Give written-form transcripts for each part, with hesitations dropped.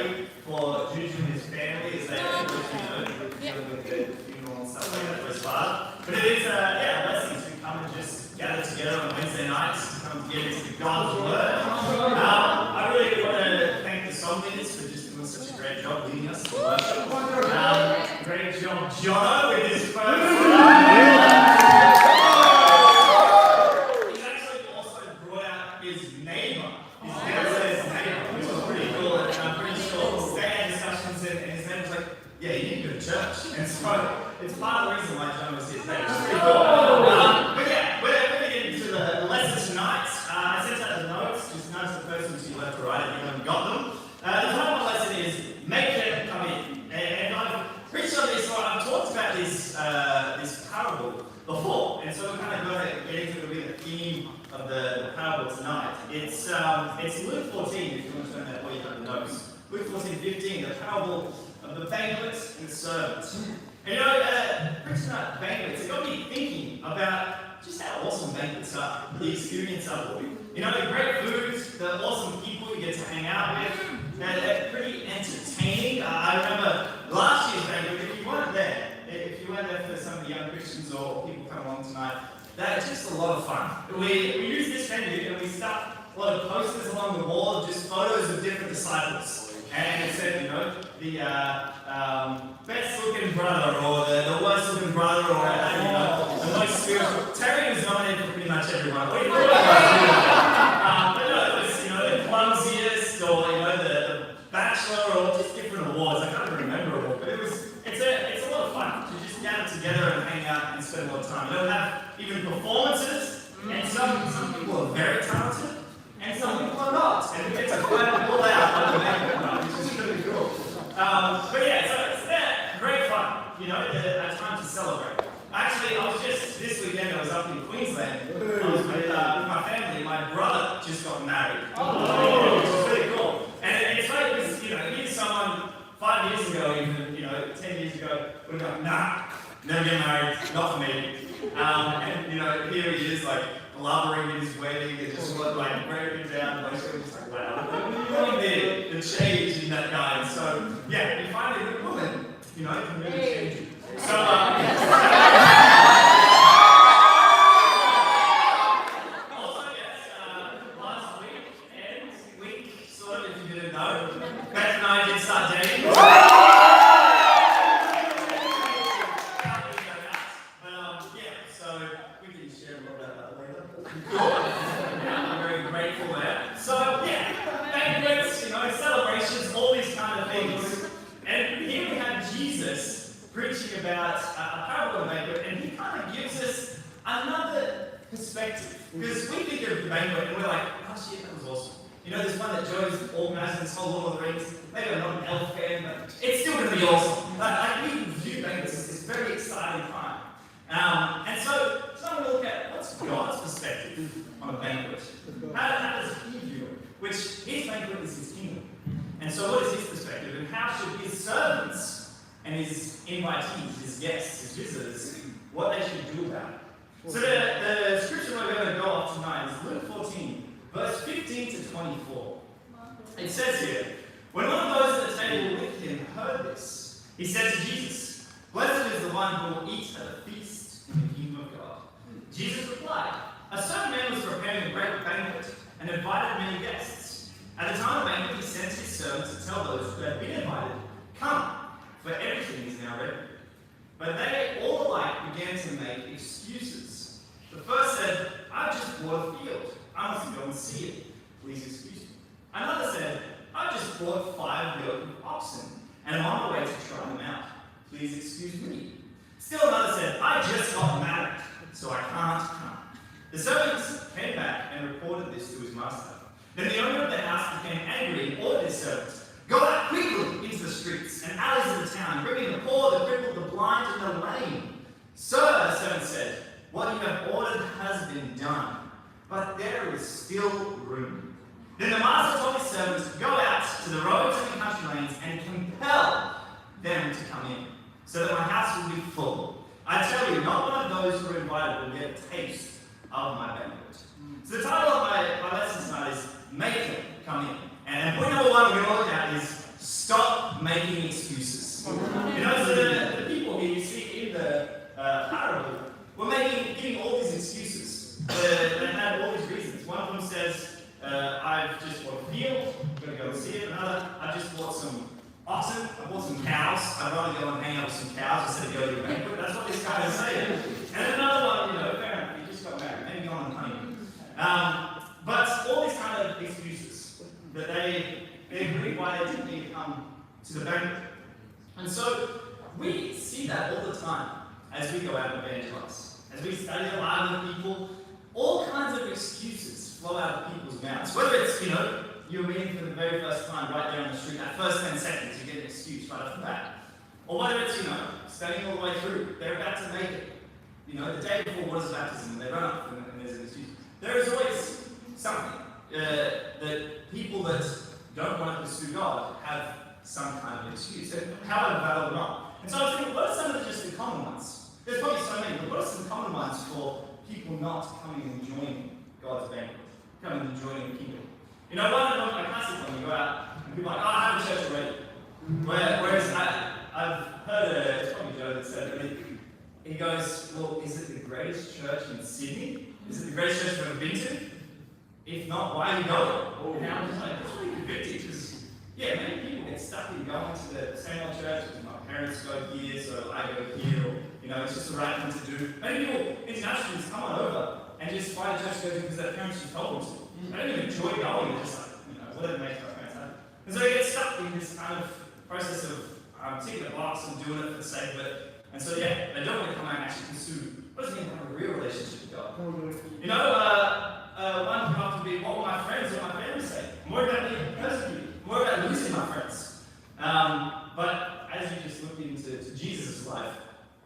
pray for Juju and his family as they dealing with the funeral and stuff like that for his father. But it is, a blessing to come and just gather together on Wednesday nights to come together into God's Word. I really want to thank the song leaders for just doing such a great job leading us in worship. Great job, Jono, with his first. And so it's part of the reason why John was here today. But yeah, we're going to get into the lesson tonight. I sent out the notes. Just notice the first ones you left to right if you haven't got them. The title of the lesson is Make Them Come In. And I've preached on this, I've talked about this parable before. And so we're kind of going to get into the theme of the parable tonight. It's Luke 14, if you want to turn that, or you have the notes. Luke 14:15, the parable of the banquets and the servants. And preaching about banquets, it got me thinking about just how awesome banquets are, the experience of them. The great food, the awesome people you get to hang out with, they're pretty entertaining. I remember last year's banquet, if you weren't there for some of the young Christians or people come along tonight, they're just a lot of fun. We used this venue and we stuck a lot of posters along the wall of just photos of different disciples. And it said, the best looking brother or the worst looking brother or the most spiritual. Terry was nominated for pretty much everyone. But it was, the clumsiest or, the bachelor or just different awards. I can't even remember them all. But it's a lot of fun to just gather together and hang out and spend a lot of time. They'll have even performances, and some people are very talented. And some people are not, and we get to find them all out on the banquet, which is really cool. But yeah, so it's great fun, a time to celebrate. Actually, this weekend I was up in Queensland. I was with my family. My brother just got married, which is really cool. And it's funny because, here's someone 5 years ago, even, 10 years ago, would have gone, nah, never get married, not for me. And, here he is, blubbering in his wedding and just breaking down. Most people just wow. Really the change in that guy. And so, yeah, you find a good woman, can really change you. So, also, yes, last week, sort of, if you didn't know, Beth and I did start dating. I'm very grateful there. So, banquets, celebrations, all these kind of things. And here we have Jesus preaching about a parable of a banquet, and he kind of gives us another perspective. Because we think of the banquet and we're like, oh shit, that was awesome. There's one that Joe's organising this whole Lord of the Rings. Maybe I'm not an elf fan, but it's still going to be awesome. We view banquets as this very exciting time. And so I'm going to look at what's God's perspective on a banquet. How does he view it? Which his banquet is his kingdom. And so what is his perspective? And how should his servants and his invitees, his guests, his visitors, what they should do about it? So the scripture we're going to go off tonight is Luke 14, verse 15 to 24. It says here, when one of those at the table with him heard this, he said to Jesus, "Blessed is the one who will eat at a feast in the kingdom of God." Jesus replied, "A certain man was preparing a great banquet and invited many guests. At the time of the banquet, he sent his servants to tell those who had been invited, 'Come, for everything is now ready.' But they all alike began to make excuses. The first said, 'I've just bought a field. I must go and see it. Please excuse me.' Another said, 'I've just bought 5 yoke of oxen and I'm on my way to try them out. Please excuse me.' Still another said, 'I just got married, so I can't come.' The servants came back and reported this to his master. Then the owner of the house became angry and ordered his servants, 'Go out quickly into the streets and alleys of the town, bringing the poor, the crippled, the blind, and the lame.' 'Sir,' the servant said, 'what you have ordered has been done, but there is still room.' Then the master told his servants, 'Go out to the roads and the country lanes and compel them to come in, so that my house will be full. I tell you, not one of those who are invited will get a taste of my banquet.'" So the title of my lesson tonight is Make Them Come In. And point number one we're going to look at is to go and see it. Another, I just bought some oxen, I bought some cows. I'd rather go and hang out with some cows instead of go to a banquet. That's what this guy is saying. And another one, fair enough, you just got married, maybe go on a honeymoon. But all these kind of excuses that they agree why they didn't need to come to the banquet. And so we see that all the time as we go out and evangelize. As we study the lives of people, all kinds of excuses flow out of people's mouths. Whether it's, you're meeting for the very first time right there on the street, that first 10 seconds you get an excuse right off the bat. Or whether it's, studying all the way through, they're about to make it. The day before water baptism, they run up and there's an excuse. There is always something that people that don't want to pursue God have some kind of excuse, however valid or not. And so I was thinking, what are some of just the common ones? There's probably so many, but what are some common ones for people not coming and joining God's banquet, coming and joining the kingdom? One of them, I can't see when you go out, and people are like, I have a church already. Whereas I've heard, it's probably Joe that said it, he goes, well, is it the greatest church in Sydney? Is it the greatest church you've ever been to? If not, why are you going? And I'm just like, that's really convicting, because, many people get stuck in going to the same old church, because my parents go here, so I go here, or, it's just the right thing to do. Many people, internationally, come on over and just find a church to go to because their parents just told them to. They don't even enjoy going, they're just like, whatever makes my parents happy. And so they get stuck in this kind of process of ticking a box and doing it for the sake of it. And so, they don't want to come out and actually pursue what does it mean to have a real relationship with God. One can often be, what will my friends or my family say? More about being persecuted, more about losing my friends. But as you just look into Jesus' life,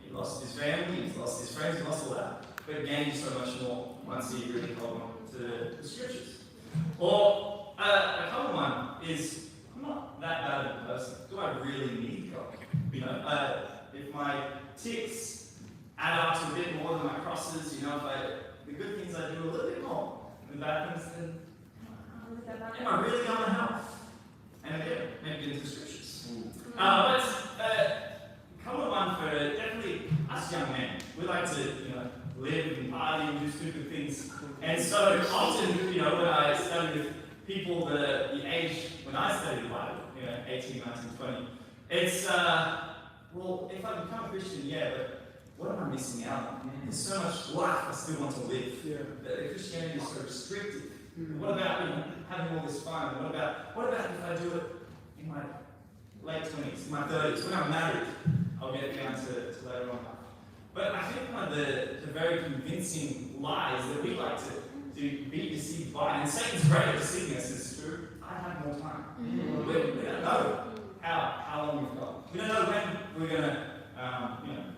he lost his family, he's lost his friends, he lost all that. But it gained so much more once he really held on to the scriptures. Or a common one is, I'm not that bad of a person. Do I really need God? If my ticks add up to a bit more than my crosses, the good things I do a little bit more than the bad things, then am I really going to help? And again, maybe into the scriptures. But common one for definitely us young men. We like to, live and party and do stupid things. And so often, when I study with people that are the age when I studied the Bible, 18, 19, 20, it's, well, if I become a Christian, but what am I missing out on? There's so much life I still want to live. Christianity is so restrictive. What about having all this fun? What about if I do it in my late 20s, in my 30s, when I'm married? I'll get down to later on. But I think one of the very convincing lies that we like to be deceived by, and Satan's great at deceiving us, is true. I have more time. We don't know how long we've got. We don't know when we're going to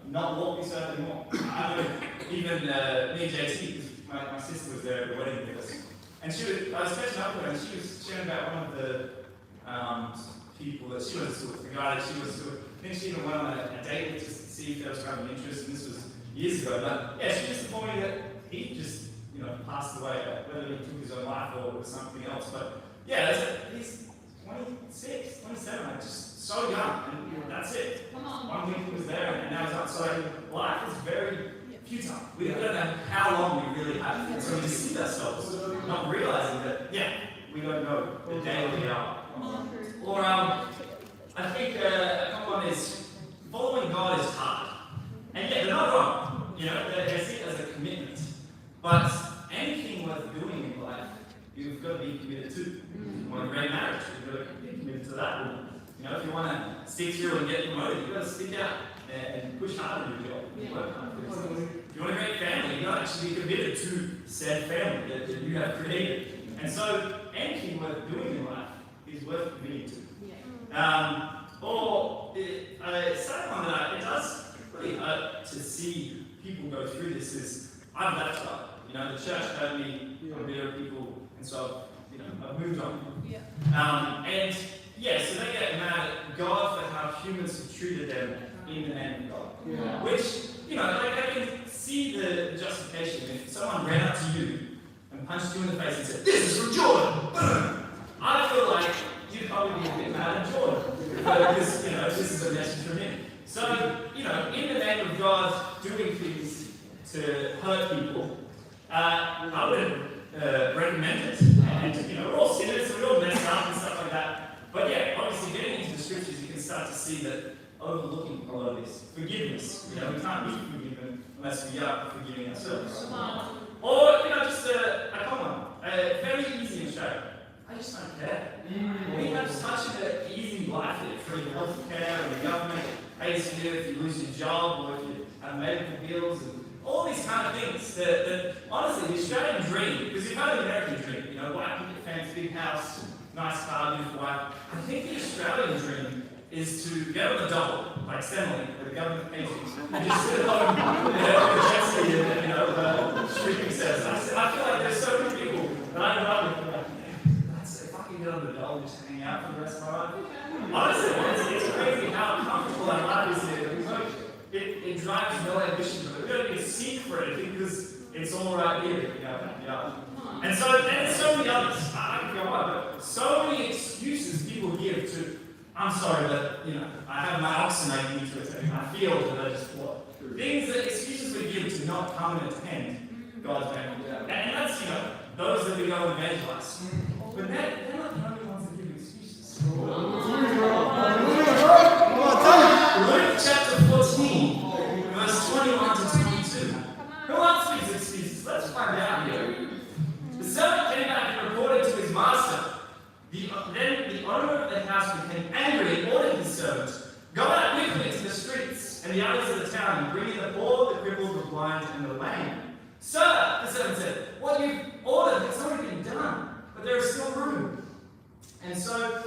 not walk this earth anymore. I know even me and JT, because my sister was there at the wedding with us, and I was catching up with her, and she was sharing about one of the people that she was with, the guy that she was with. I think she even went on a date with just to see if there was kind of an interest, and this was years ago. But she just informed me that he just passed away, whether he took his own life or it was something else. But he's 26, 27, just so young, and that's it. 1 week he was there, and now he's up. So life is very futile. We don't know how long we really have, and so we deceive ourselves, not realizing that, we don't know the day or the hour. Or I think a common one is following God is hard. And they're not wrong. They see it as a commitment. But anything worth doing in life, you've got to be committed to. If you want a great marriage, you've got to be committed to that woman. If you want to stick through and get promoted, you've got to stick out and push hard in your job. If you want a great family, you've got to actually be committed to said family that you have created. And so anything worth doing in life is worth committing to. Or a second one that it does really hurt to see people go through this is I've left God. The church hurt me, I'm bitter people, and so I've moved on. So they get mad at God for how humans have treated them in the name of God. Which, they can see the justification. If someone ran up to you and punched you in the face and said, "This is from Jordan," boom! I feel like you'd probably be a bit mad at Jordan. Because, this is a message from him. So, in the name of God doing things to hurt people, I would recommend it. And, we're all sinners, we all mess up and stuff like that. scriptures, you can start to see that overlooking a lot of this. Forgiveness. We can't be forgiven unless we are forgiving ourselves. Or, just a common one. Very easy in Australia. I just don't care. We have such an easy life here. Free healthcare, and the government pays for you if you lose your job, or if you have medical bills, and all these kind of things that honestly, the Australian dream, because you've heard the American dream, white picket fence, big house, nice car, beautiful wife. I think the Australian dream is to get on the double, like Stanley, where the government pays you, and just sit at home, with a jet ski and, streaming service. I feel like there's so many people that I know with, if I can get on the double, just hang out for the rest of my life. Honestly, it's crazy how comfortable our life is here. It drives no ambition, but we don't even seek for it because it's all right here. And so there's so many others. I can go on, but so many excuses people give to, I'm sorry, but I have my oxen I need to attend, my field that I just bought. Excuses we give to not come and attend God's banquet. And that's, those that we go and evangelize. But they're not the only ones that give excuses. Luke chapter 14, verse 21 to 22. Who else gives excuses? Let's find out here. The servant came back and reported to his master. Then the owner of the house became angry and ordered his servant, "Go out quickly to the streets and the alleys of the town and bring in the poor, the crippled, the blind, and the lame." "Sir," the servant said, "what you've ordered has already been done, but there is still room." And so,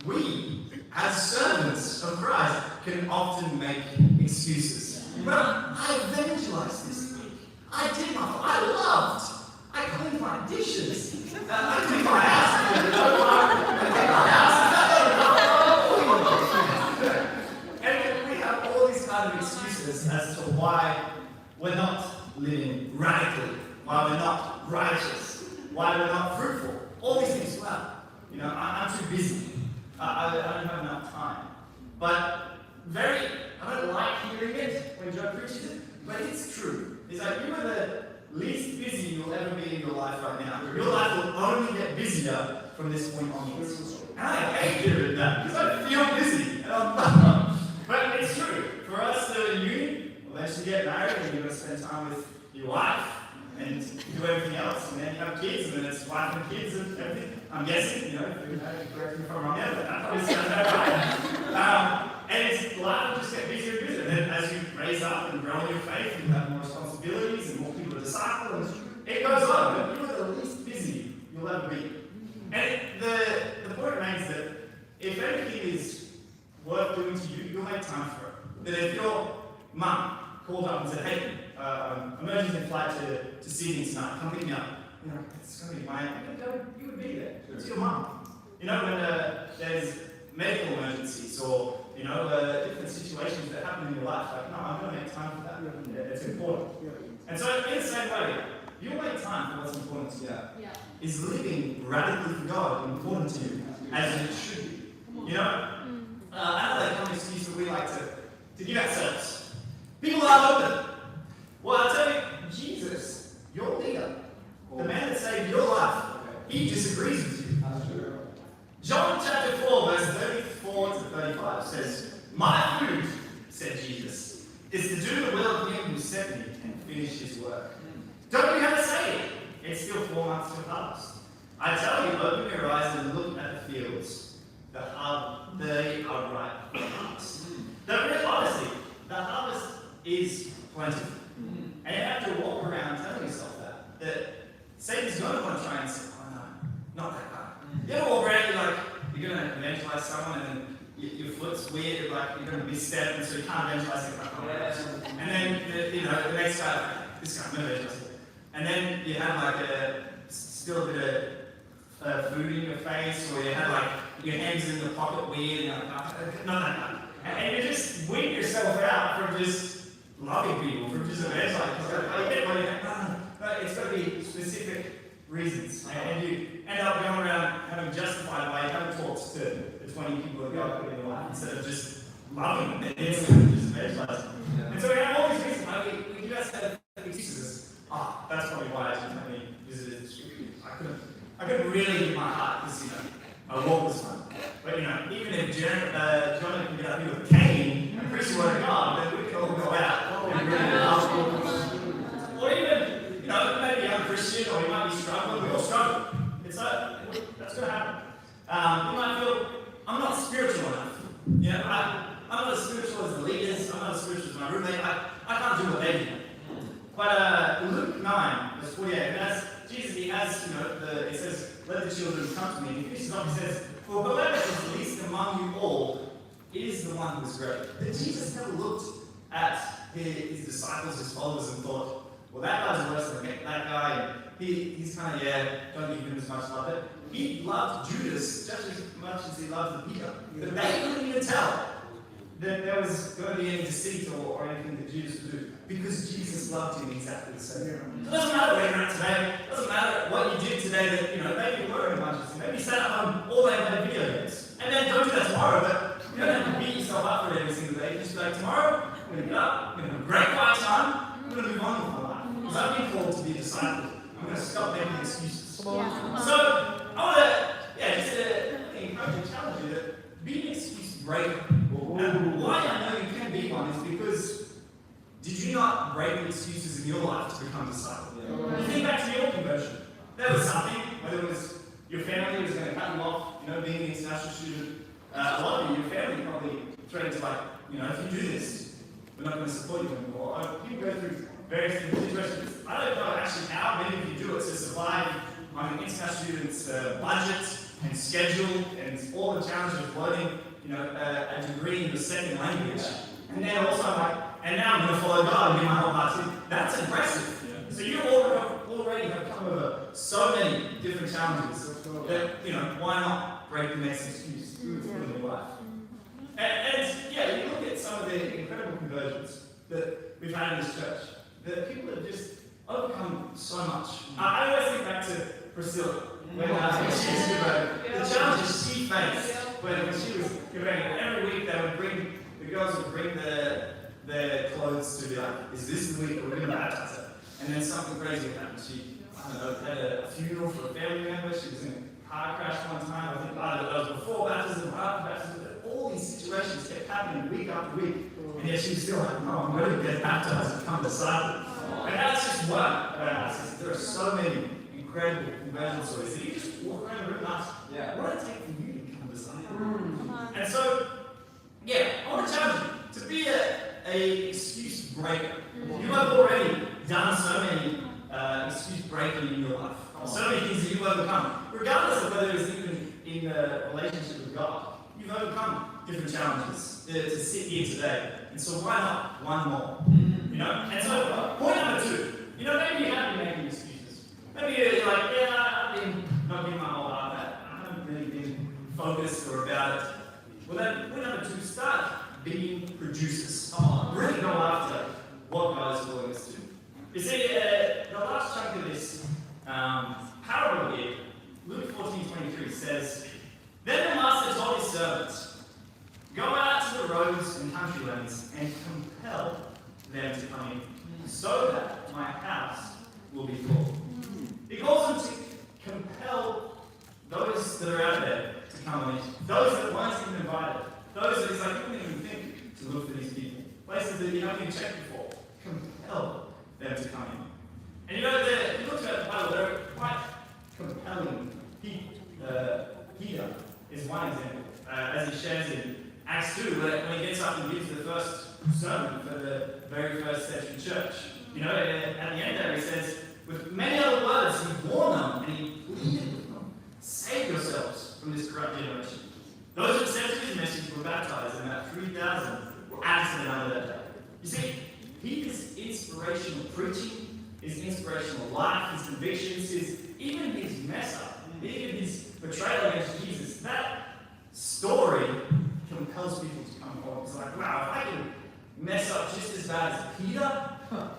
we, as servants of Christ, can often make excuses. Well, I evangelized this week. I loved. I cleaned my dishes. I cleaned my house. And we have all these kind of excuses as to why we're not living radically, why we're not righteous, why we're not fruitful. All these things. Well, I'm too busy. I don't have enough time. But I don't like hearing it when Joe preaches it, but it's true. It's like you are the least busy you'll ever be in your life right now. Your life will only get busier from this point onwards. And I hate hearing that because I feel busy. And I'm not. But it's true. For us that are in uni, we'll eventually get married and you're going to spend time with your wife and do everything else. And then you have kids, and then it's wife and kids and everything. I'm guessing, if you correct me if I'm wrong, but that probably sounds about right. And life will just get busier and busier. And then as you raise up and grow in your faith, you have more responsibilities and more people to disciple, and it goes on. But you are the least busy you'll ever be. And the point remains that if anything is worth doing to you, you'll make time for it. That if your mum called up and said, "Hey, emergency flight to Sydney tonight, come pick me up." It's going to be fine. You would be there. It's your mum. When there's medical emergencies or, different situations that happen in your life, like, no, I'm going to make time for that. It's important. And so, in the same way, you'll make time for what's important to you. Yeah. Is living radically for God important to you, as it should be? Another common excuse that we like to give ourselves. People aren't open. Well, I'll tell you, Jesus, your leader, the man that saved your life, he disagrees with you. John chapter 4, verse 34 to 35 says, "My food," said Jesus, "is to do the will of him who sent me and finish his work." Don't you have to say it? It's still 4 months to harvest. I tell you, open your eyes and look at the fields. They are ripe for harvest. Honestly, the harvest is plentiful. And you have to walk around telling yourself that Satan's going to want to try and say, "Oh no, not that guy." You ever walk around, you're going to evangelize someone, and then your foot's weird, you're going to misstep, and so you can't evangelize it. And then, the next guy, this guy, I'm going to evangelize it. And then you have still a bit of food in your face, or you have your hands in the pocket weird, and you're like, "No, no, no." And you just weed yourself out from just loving people, from just evangelizing. No, it's got to be specific reasons. And you end up going around having justified why you haven't talked to the 20 people that God put in your life instead of just loving them and just evangelizing. And so we have all these reasons why we do have excuses. That's probably why I didn't have any visitors. I couldn't really give my heart because, my walk was fun. But even if John can get up here with a cane and preach the word of God, then we can all go out and read the gospel. Or even, maybe you're a Christian or you might be struggling. We all struggle. That's going to happen. You might feel, I'm not spiritual enough. I'm not as spiritual as the leaders. I'm not as spiritual as my roommate. I can't do what they do. But Luke 9, verse 48, Jesus, he has, it says, let the children come to me. And he finishes off, he says, for whoever is least among you all is the one who is great. But Jesus never looked at his disciples, his followers, and thought, well, that guy's worse than that guy, and he's kind of, don't give him as much love. But he loved Judas just as much as he loved Peter. But they couldn't even tell that there was going to be any deceit or anything that Judas would do, because Jesus loved him exactly the same. It doesn't matter where you're at today. It doesn't matter what you did today that, maybe you were in a bunch of things. Maybe you sat at home all day playing video games. And then don't do that tomorrow, but you don't have to beat yourself up for every single day. Just be like, tomorrow, I'm going to get up, I'm going to have a great quiet time, I'm going to move on with my life. Because I've been called to be a disciple. I'm going to stop making excuses. Yeah. So, I want to, just encourage and challenge you that be an excuse breaker. And why I know you can be one is because did you not break the excuses in your life to become a disciple? Yeah. You think back to your conversion. There was something, whether it was your family was going to cut you off, being an international student. A lot of you, your family probably threatened to if you do this, we're not going to support you anymore. People go through various different situations. I don't know actually how many of you do it to survive on an international student's budget and schedule and all the challenges of learning a degree in the second language, and then also and now I'm going to follow God and be my whole heart. That's impressive. Yeah. So you already have come over so many different challenges that, why not break the next excuse in your life? And you look at some of the incredible conversions that we've had in this church, that people have just overcome so much. I always think back to Priscilla, when she was converted. The challenges she faced when she was converted. Every week the girls would bring their clothes to be like, is this the week we're going to baptize her? And then something crazy would happen. She, had a funeral for a family member. She was in a car crash one time. I think that was before baptism, after baptism. All these situations kept happening week after week. And yet she was still like, no, I'm ready to get baptized and become a disciple. And that's just one. There are so many incredible conversion stories that you just walk around the room and ask, what did it take for you to become a disciple? And so, I want to challenge you to be a excuse breaker. You have already done so many excuse breaking in your life. So many things that you've overcome. Regardless of whether it's even in a relationship with God, you've overcome different challenges to sit here today. And so why not one more? And so point number 2, maybe you have been making excuses. Maybe you're like, I've been not giving my whole heart that. I haven't really been focused or about it. Well then, point number 2, start being producers. Really go after what God is calling us to. You see, the last chunk of this parable here, Luke 14:23 says, then the master told his servants, go out to the roads and country lanes and compel them to come in, so that my house will be full. He calls them to compel those that are out there to come in, those that weren't even invited, those that it's like you wouldn't even think to look for these people, places that you haven't even checked before. Compel them to come in. And you look at the Bible, they're quite compelling people. Peter is one example, as he shares in Acts 2, when he gets up and gives the first sermon for the very first century church. At the end there he says, with many other words, he warned them and he pleaded with them, save yourselves from this corrupt generation. Those who accepted his message were baptized, and about 3,000 were added to the number that day. You see, Peter's inspirational preaching, his inspirational life, his convictions, even his mess up, even his betrayal against Jesus, that story compels people to come forward. It's like, wow, if I can mess up just as bad as Peter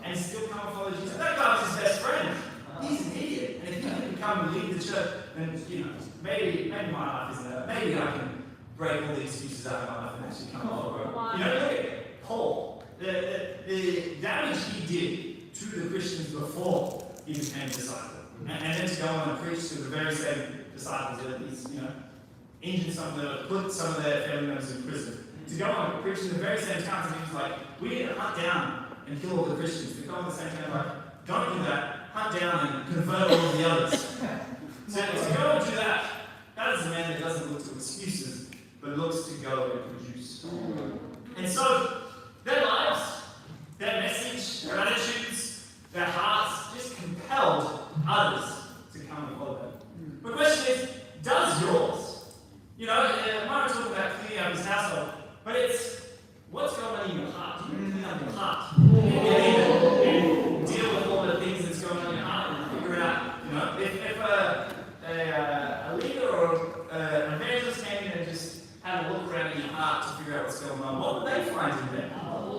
and still come and follow Jesus, that guy was his best friend. He's an idiot. And if he can come and lead the church, then, maybe my life isn't that. Maybe I can break all the excuses out of my life and actually come forward. Look at Paul. The damage he did to the Christians before he became a disciple. And then to go on and preach to the very same disciples that he's, injured put some of their family members in prison. To go and preach in the very same towns, and he was like, we need to hunt down and kill all the Christians. To go on the same town, like, don't do that. Hunt down and convert all of the others. So to go and do that, that is a man that doesn't look to excuses, but looks to go and produce. And so, their lives, their message, their attitudes, their hearts just compelled others to come and follow them. The question is, does yours? You know, I might talk about cleaning up his household, but it's what's going on in your heart. Do you clean up your heart? And deal with all the things that's going on in your heart and figure out, you know, if a leader or an evangelist came in and just had a look around in your heart to figure out what's going on, what would they find in there?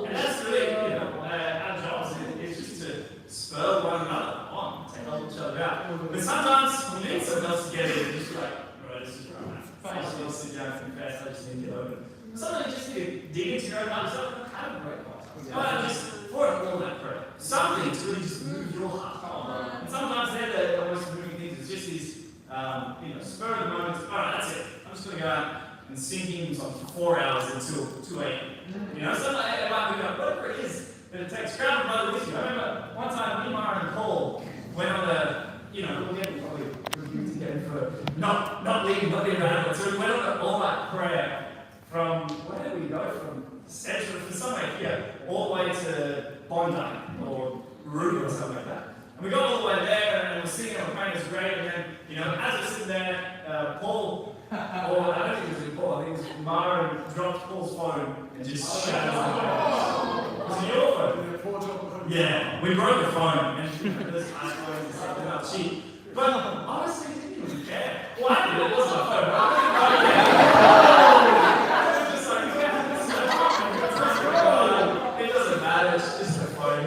And that's really, you know, our job is just to spur one another on, to help each other out. But sometimes we need someone else to get in and just be like, right, this is right. I just need to sit down and confess, I just need to get over it. Sometimes you just need to dig into your own heart yourself and have a great heart. But just pour it all that prayer. Something to really just move your heart. And sometimes they're the most moving things. It's just these, you know, spur of the moment. All right, that's it. I'm just going to go out and sing hymns for 4 hours until 2 a.m. You know, sometimes it might be whatever it is that it takes. Grab a brother with you. I remember one time me, Mara, and Paul went on a, you know, we'll get probably rebuked again for not leading around. So we went on an all-night prayer from, where did we go from? Central, from somewhere here, all the way to Bondi or Ruby or something like that. And we got all the way there and we're singing and we're praying, it was great. And then, you know, as we're sitting there, Paul, or I don't think it was Paul, I think it was Mara, dropped Paul's phone and just shattered it. Was it your phone? Yeah, we broke the phone and this iPhone and stuff, not cheap. But honestly, I didn't even care. Well, I did, it was my phone, right? It doesn't matter, it's just a phone.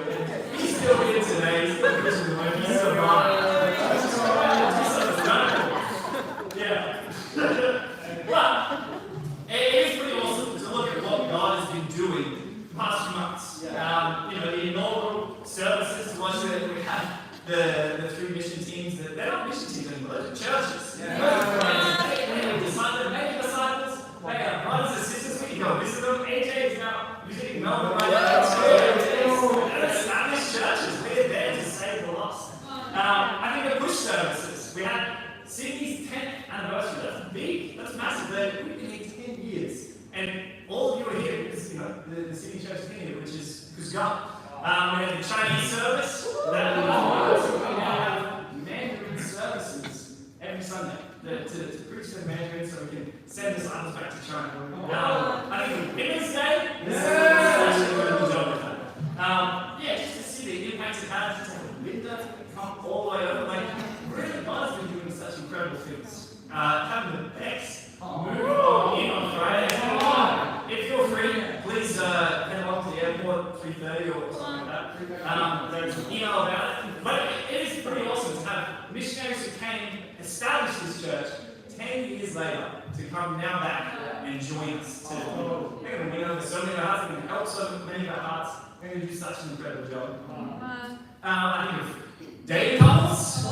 He's still here today, he's still Christian, he's survived. Yeah. But it is pretty awesome to look at what God has been doing the past few months. You know, the inaugural services, to watch that we have the 3 mission teams, they're not mission teams anymore, they're churches. They make disciples, they have brothers and sisters, we can go visit them. AJ is now visiting Melbourne right now. They're established churches, we're there to save the lost. I think the push services, we had Sydney's 10th anniversary, that's big, that's massive. We've been here 10 years. And all of you are here because, you know, the Sydney Church is here, which is God. We have the Chinese service, that we have Mandarin services every Sunday to preach the Mandarin so we can send disciples back to China. I think Women's Day, this is actually a good job with that. Yeah, just to see the impacts it has, just have Linda come all the way over. Like, really, God's been doing such incredible things. Having the Bex move in on Friday. If you're free, please head along to the airport 3:30 or something like that. There's an email about it. But it is pretty awesome to have missionaries who came, establish this church 10 years later, to come now back and join us. They're going to win over so many of our hearts, they're going to help so many of our hearts. They're going to do such an incredible job. I think of dating couples.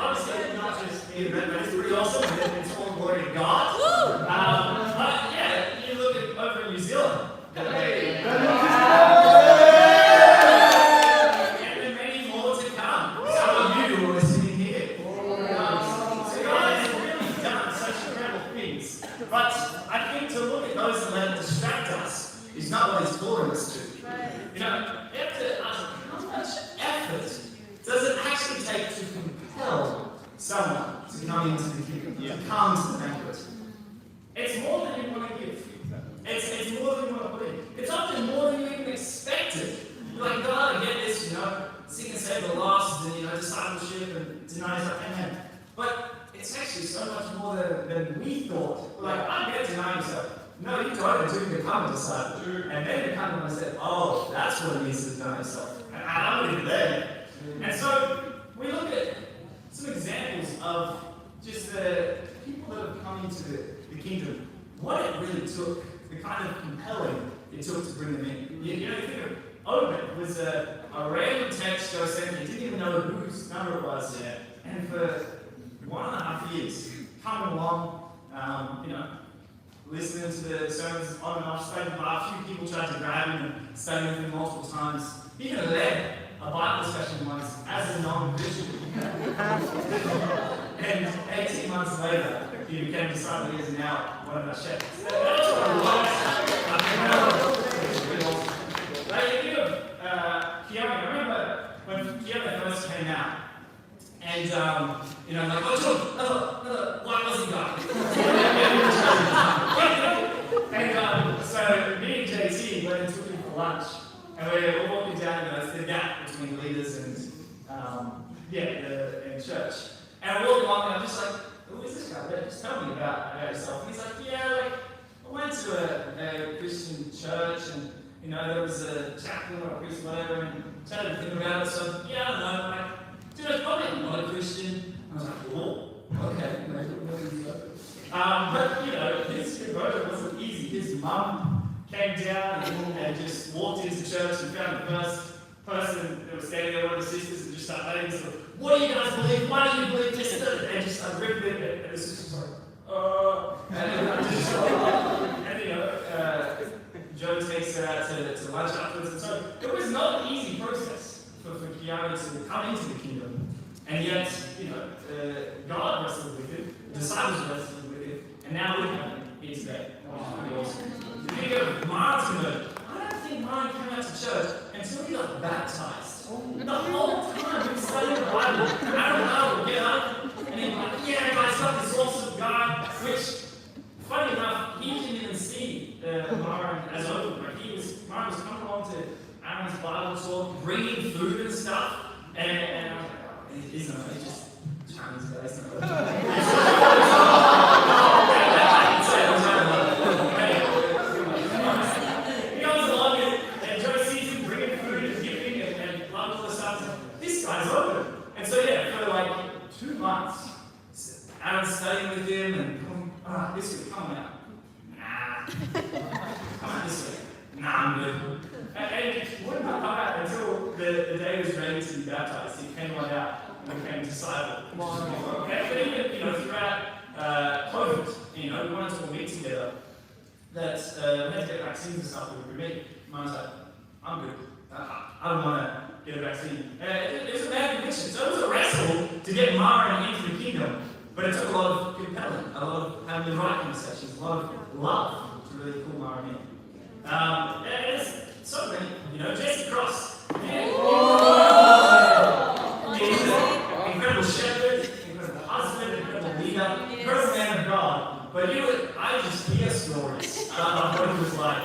Obviously, not just me, but it's pretty awesome. It's all glory to God. But yeah, you look at over in New Zealand. And there are many more to come. Some of you who are sitting here. So God has really done such incredible things. But I think to look at those that let distract us is not what He's calling us to. You know, you have to ask, how much effort does it actually take to compel someone to come into the kingdom, to come to the banquet? It's more than you want to give. It's more than you want to put in. It's often more than you even expected. You're like, God, I get this, you know, seek and save the lost, and, you know, discipleship and deny yourself, amen. But it's actually so much more than we thought. We're like, I get deny yourself. No, you don't until you become a disciple. And then you come and say, oh, that's what it means to deny yourself. And I'm not even there. And so we look at some examples of just the people that have come into the kingdom, what it really took, the kind of compelling it took to bring them in. You know, you think of Obed was a random text Joe sent, he didn't even know whose number it was yet. And for 1.5 years, coming along, listening to the sermons on and off, spoken by a few people, tried to grab him and study with him multiple times. He even led a Bible discussion once as a non-Christian. And 18 months later, he became a disciple. He is now one of our shepherds. That's what I Kiara, I remember when Kiara first came out, and like, why was he gone? And so me and JT went and took him for lunch, and we were walking down, it's the gap between leaders and church. And I walked along, and I'm just like, who is this guy? Just tell me about yourself. And he's like, I went to a Christian church, and there was a chaplain or a priest, whatever, and chatted with him about it. So, I don't know, dude, I'm probably not a Christian. I was like, whoa, okay. But, his conversion wasn't easy. His mum came down and just walked into church and found the first person that was standing there, one of the sisters, and just started letting us, what do you guys believe? Why do you believe this? And just ripped it, and the sister's like, Joe takes her out to lunch afterwards. And so it was not an easy process for Kiara to come into the kingdom. And yet, God wrestled with it, the disciples wrestled with it, and now we have him here today. Pretty awesome. The thing of Martin's conversion, I don't think Martin came out to church until he got baptized. The whole time he was studying the Bible, I would get up, and he'd be like, guys, got this awesome guy, which, funny enough, he didn't even see Martin as open. Martin was coming along to Aaron's Bible talk, bringing food and stuff, and I was like, he's just Chinese guy, he's not He comes along and Joe sees him bringing food and giving and all the stuff. This guy's open. And so, for like 2 months, Aaron's studying with him and this way, come out. Nah. Come on this way. Nah, I'm good. And it wouldn't come out until the day was ready to be baptized. He came right out and became a disciple. Okay? But even, throughout COVID, we wanted to all meet together. That we had to get vaccines and stuff with me. Mine was like, I'm good. I don't want to get a vaccine. It was a bad conviction. So it was a wrestle to get Mara into the kingdom. But it took a lot of compelling, a lot of having the right conversations, a lot of love to really pull Mara in. And it's so great, Jesse Cross. He's an incredible shepherd, incredible husband, incredible leader, incredible man of God. But I just hear stories of what he was like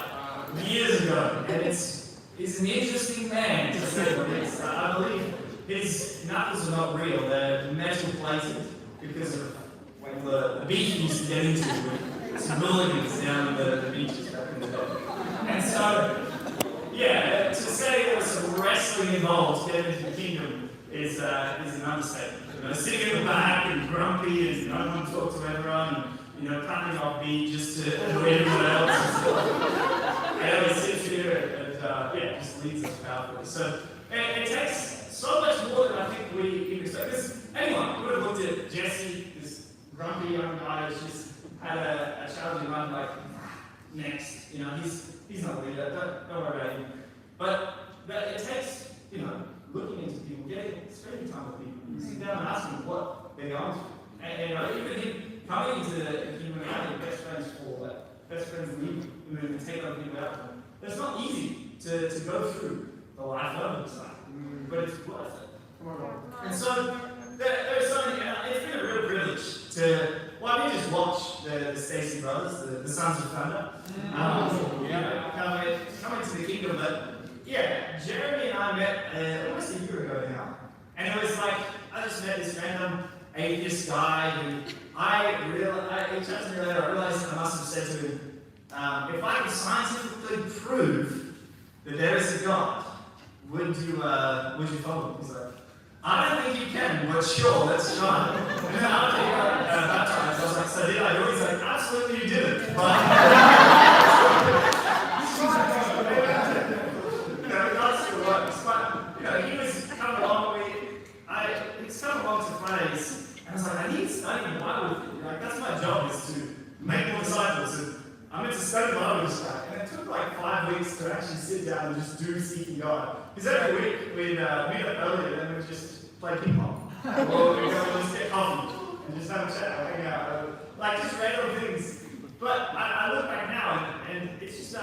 years ago, and he's an interesting man, to say the least. I believe his knuckles are not real, they're metal plated because of the beef he used to get into with some hooligans down the beaches back in the day. And so, to say there was some wrestling involved getting into the kingdom is an understatement. Sitting in the back and grumpy and no one talk to everyone, and cutting off beat just to annoy everyone else. And he sits here and just leads us powerfully. So it takes so much more than I think we can expect. Because anyone would have looked at Jesse, this grumpy young guy who's just had a challenging life, like, next. He's not a leader, don't worry about him. But it takes, looking into people, spending time with people, sitting down and asking what they're going through. And even him coming into the kingdom and having best friends leave and take other people out. It's not easy to go through the life of this life, but it's worth it. And so there's something, it's been a real privilege to, I didn't just watch the Stacey brothers, the Sons of Thunder, coming to the kingdom, but Jeremy and I met almost a year ago now, and it was like, I just met this random atheist guy who I realized I must have said to him, if I could scientifically prove that there is a God, would you follow him? He's like, I don't think you can, but sure, let's try. And then after he got baptized, I was like, so did I do it? He's like, absolutely you did it. But he was coming along to Fridays, and I was like, I need to actually sit down and just do seeking God. Because every week we'd meet up earlier and we'd just play ping pong. Or we'd go and just get coffee and just have a chat or hang out. Like just random things. But I look back now and it's just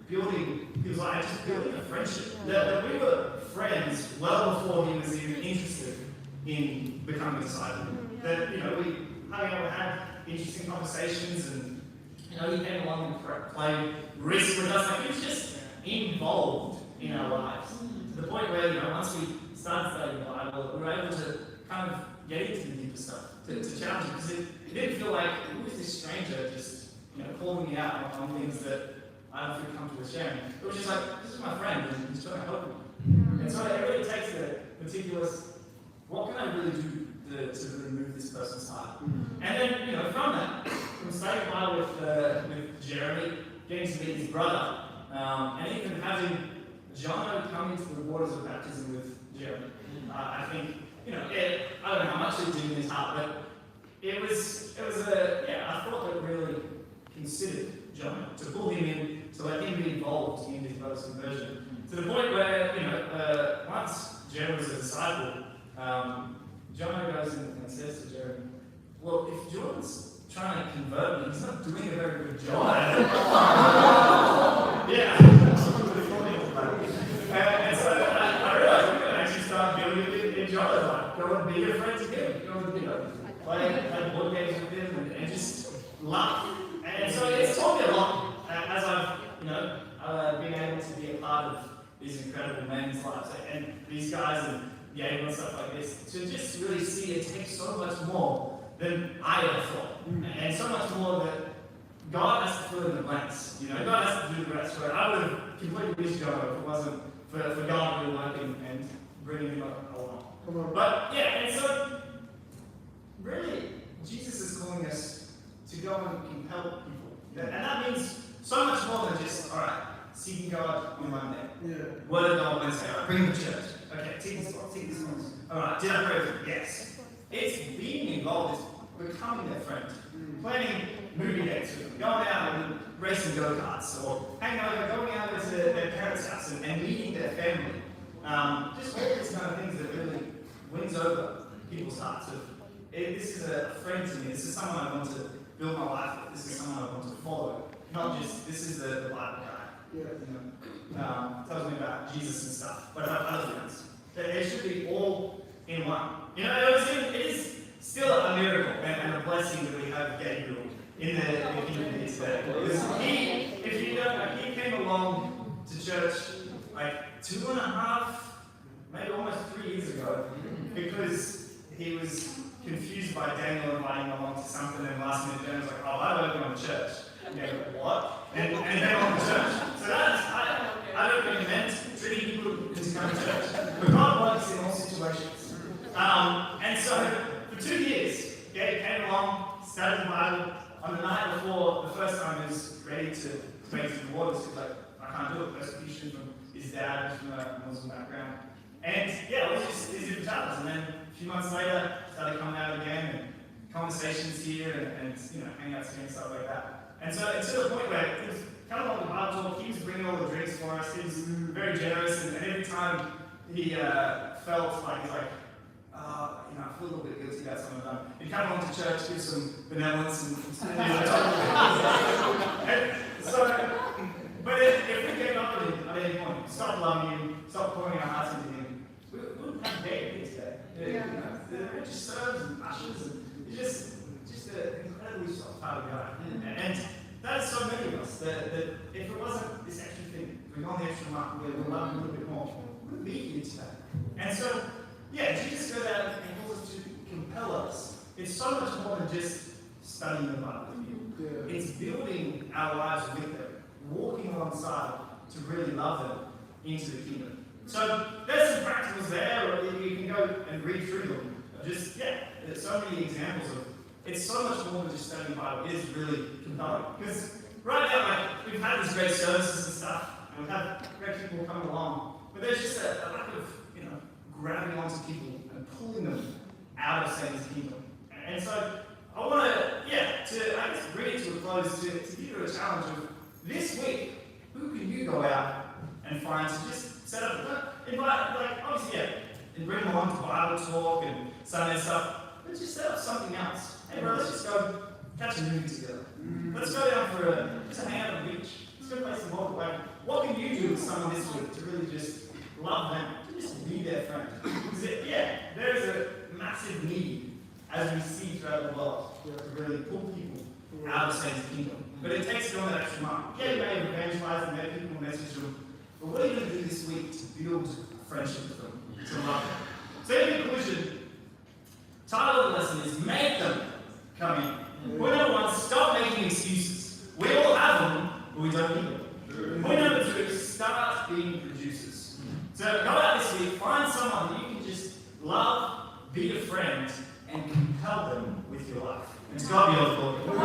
building people's lives, just building a friendship. That we were friends well before he was even interested in becoming a disciple. That, we hung out and had interesting conversations, and he came along and played risk with us. Like, he was just involved in our lives to the point where once we started studying the Bible, we were able to kind of get into the deeper stuff, to challenge it, because it didn't feel like who was this stranger just calling me out on things that I don't feel comfortable sharing. It was just like, this is my friend, and he's trying to help me. And so it really takes the meticulous, what can I really do to remove this person's heart? And then, from that, from studying the Bible with Jeremy, getting to meet his brother, and even having John come into the waters of baptism with Jeremy. I think, I don't know how much it did in his heart, but it was I thought that really considered John to pull him in, to let him be involved in his brother's conversion. To the point where, once Jeremy was a disciple, John goes and says to Jeremy, well, if Jordan's trying to convert me, he's not doing a very good job. Yeah. And so I realized we could actually start building it in John's life. Go and be your friends with him. Go and play board games with him and just laugh. And so it's taught me a lot as I've been able to be a part of these incredible men's lives and these guys and and stuff like this, to just really see it takes so much more than I ever thought. And so much more that God has to fill in the blanks. God has to do the rest. Right? I would have completely missed John if it wasn't for God really working and bringing him along. But and so really, Jesus is calling us to go and compel people. And that means so much more than just, all right, seeking God on Monday. Word of God Wednesday. All right, bring the church. Okay, take this one. All right, did I pray with you? Yes. It's being involved, it's becoming their friend. Planning movie dates with them, going out and racing go-karts, or hanging out, going out to their parents' house and meeting their family. Just all these kind of things that really wins over people's hearts. This is a friend to me. This is someone I want to build my life with. This is someone I want to follow. Not just, this is the Bible guy. Tells me about Jesus and stuff, but about other friends. It should be all in one. It is still a miracle and a blessing that we have Gabriel in the community today. Because he came along to church like 2.5, maybe almost 3 years ago, because he was confused by Daniel inviting him along to something, and last minute Daniel was like, oh, I don't go to church. What? And then on the church. So I don't recommend treating people into coming to church. But God works in all situations. And so, for 2 years, Gabe came along, studied the Bible. On the night before, the first time he was ready to make some waters, he was like, I can't do it. Persecution from his dad, who's from a Muslim background. And it was just these different challenges. And then a few months later, started coming out again, and conversations here, and hangouts here and stuff like that. And so it's to the point where it was kind of like the Bible talk. He was bringing all the drinks for us. He was very generous, and every time he felt like he's like, I feel a little bit guilty about something I've done. He'd come along to church, give some benevolence, and but if we came up at any point, stop loving him, stop pouring our hearts into him, we wouldn't have a day here today. They're just serves and ushers, and he's just an incredibly soft part of God. And that's so many of us, that if it wasn't this extra thing, if we'd gone the extra mile, we'd love him a little bit more, we wouldn't be here today. And so, Jesus goes out and calls us to compel us. It's so much more than just studying the Bible with you. It's building our lives with them, walking alongside to really love them into the kingdom. So there's some practicals there, or you can go and read through them. There's so many examples of it's so much more than just studying the Bible. It is really compelling. Because right now, we've had these great services and stuff, and we've had great people come along, but there's just a lack of, grabbing onto people and pulling them out of Satan's kingdom. And so I want to bring it to a close to give you a challenge of this week. Who can you you go out and find to just set up, invite, like, obviously, yeah, and bring them along to Bible talk and Sunday stuff, but just set up something else. Hey, bro, let's just go catch a movie together. Let's go down for just a hang out on the beach. Let's go play some ball. Like, what can you do with someone this week to really just love them, to just be their friend? Because, there's a massive need, as we see throughout the world, to really pull people out of Satan's kingdom. But it takes going that extra mile. Yeah, you may have evangelized and met people, message them, but what are you going to do this week to build a friendship with them, to love them? So in conclusion, title of the lesson is Make Them Come In. Point number one, stop making excuses. We all have them, but we don't need them. Point number two, start being producers. So go out this week, find someone that you can just love, be a friend, and compel them with your life. And to God be all the glory.